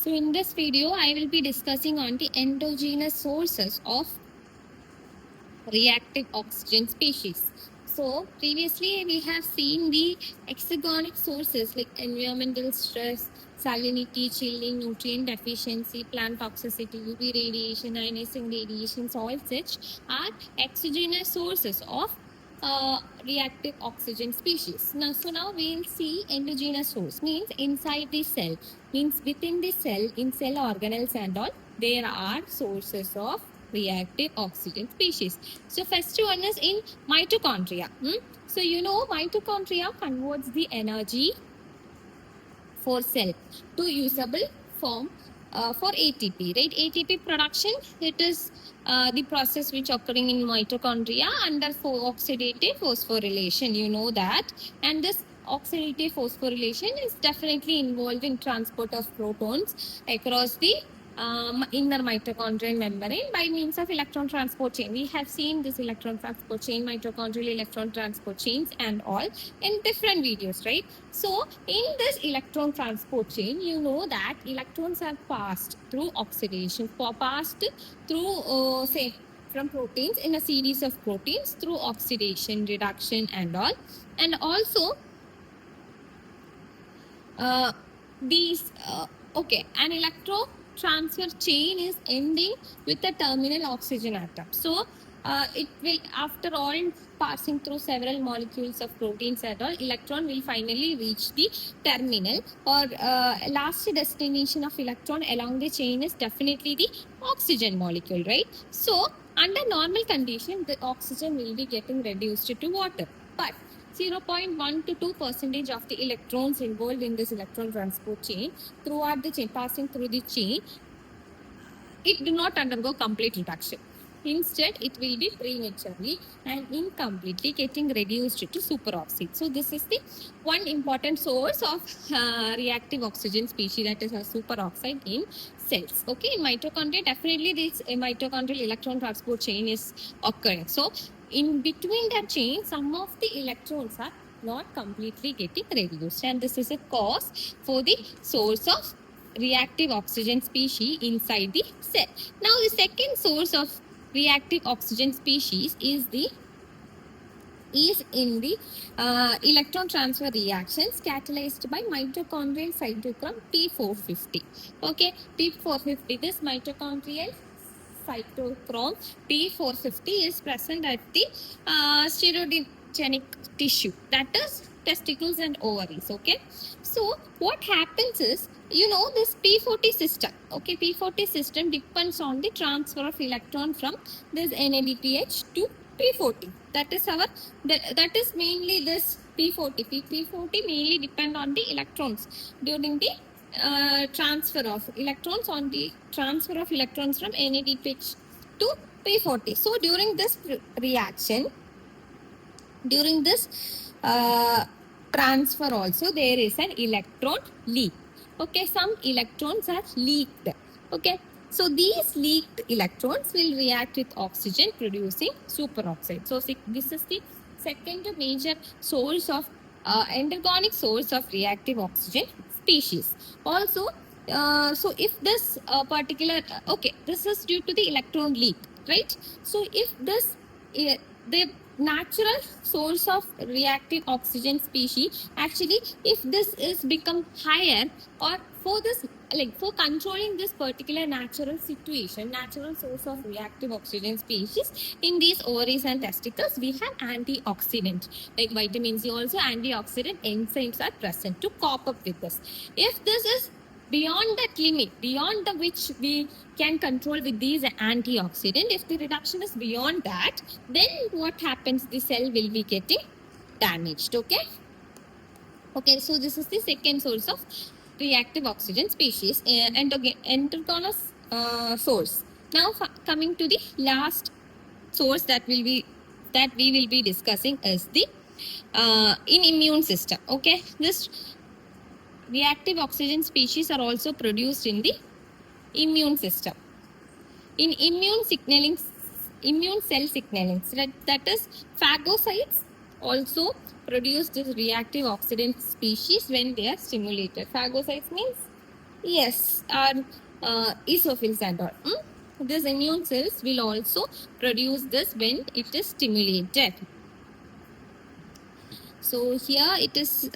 So in this video, I will be discussing on the endogenous sources of reactive oxygen species. So previously we have seen the exogenic sources like environmental stress, salinity, chilling, nutrient deficiency, plant toxicity, UV radiation, ionizing radiations, all such are exogenous sources of reactive oxygen species. Now we will see endogenous source means inside the cell, means within the cell, in cell organelles and all, there are sources of reactive oxygen species. So first one is in mitochondria. So you know mitochondria converts the energy for cell to usable form for ATP, right? ATP production, it is the process which occurring in mitochondria under oxidative phosphorylation. You know that, and this oxidative phosphorylation is definitely involved in transport of protons across the inner mitochondrial membrane by means of electron transport chain. We have seen this electron transport chain, mitochondrial electron transport chains and all in different videos, right? So in this electron transport chain, you know that electrons are passed through oxidation, passed through say from proteins in a series of proteins through oxidation, reduction and all. And also these okay, an electron transfer chain is ending with a terminal oxygen atom. So it will, after all passing through several molecules of proteins and all, electron will finally reach the terminal or last destination of electron along the chain is definitely the oxygen molecule, right? So under normal condition, the oxygen will be getting reduced to water, but 0.1 to 2% of the electrons involved in this electron transport chain throughout the chain, passing through the chain, it do not undergo complete reduction. Instead, it will be prematurely and incompletely getting reduced to superoxide. So this is the one important source of reactive oxygen species, that is a superoxide in cells. Okay, in mitochondria, definitely this mitochondrial electron transport chain is occurring. So in between that chain, some of the electrons are not completely getting reduced, and this is a cause for the source of reactive oxygen species inside the cell. Now the second source of reactive oxygen species is in the electron transfer reactions catalyzed by mitochondrial cytochrome T450. Okay, T450, this mitochondrial cytochrome T450 is present at the steroidogenic tissue, that is testicles and ovaries. Okay, so what happens is, you know, this P40 system. Okay, P40 system depends on the transfer of electron from this NADPH to P40. That is our that is mainly this P40. P40 mainly depend on the electrons during the transfer of electrons from NADPH to P40. So during this reaction, during this transfer also, there is an electron leak. Okay, some electrons are leaked. Okay, so these leaked electrons will react with oxygen, producing superoxide. So this is the second major source of endogenous source of reactive oxygen species. Also, so if this particular okay, this is due to the electron leak, right? So if this the natural source of reactive oxygen species, actually if this is become higher, or for this, like for controlling this particular natural situation, natural source of reactive oxygen species in these ovaries and testicles, we have antioxidant like vitamin C. Also antioxidant enzymes are present to cope up with this. If this is beyond that limit, beyond the which we can control with these antioxidant, if the reduction is beyond that, then what happens, the cell will be getting damaged. Okay, so this is the second source of reactive oxygen species, endogenous source. Now coming to the last source that we will be discussing is the in immune system. Okay, this reactive oxygen species are also produced in the immune system. In immune cell signaling, that is phagocytes also produce this reactive oxidant species when they are stimulated. Phagocytes means Yes, our eosinophils and all. These immune cells will also produce this when it is stimulated. So here it is,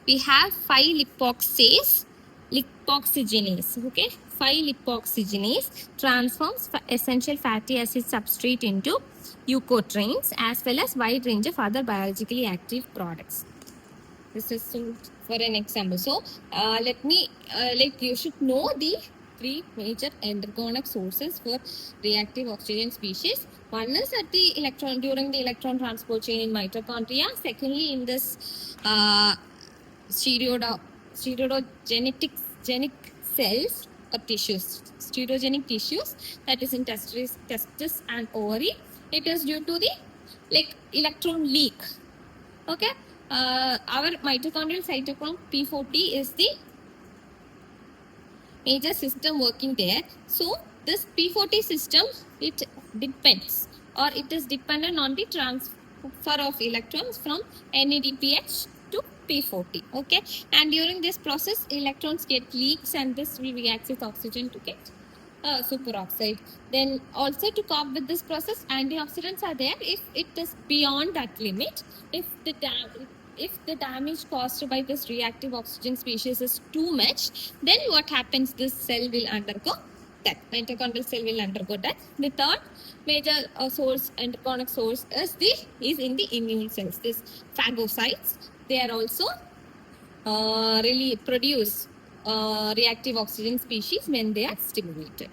we have 5-lipoxygenase, okay? 5-lipoxygenase transforms essential fatty acid substrate into eucotrins as well as wide range of other biologically active products. This is for an example. So let me, like you should know the three major endogenous sources for reactive oxygen species. One is at the electron during the electron transport chain in mitochondria. Secondly, in this stereogenic cells or tissues, stereogenic tissues, that is in testis and ovary. It is due to the like electron leak. Okay. Our mitochondrial cytochrome P40 is the major system working there. So this P40 system, it depends or it is dependent on the transfer of electrons from NADPH to P40. Okay. And during this process, electrons get leaks and this will react with oxygen to get superoxide. Then also to cope with this process, antioxidants are there if it is beyond that limit. If the damage caused by this reactive oxygen species is too much, then what happens? This cell will undergo that. Mitochondrial cell will undergo that. The third major source, endogenous source, is in the immune cells. This phagocytes, they are also really produce reactive oxygen species when they are stimulated.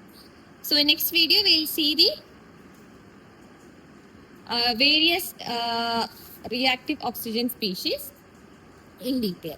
So in next video, we'll see the various reactive oxygen species in detail.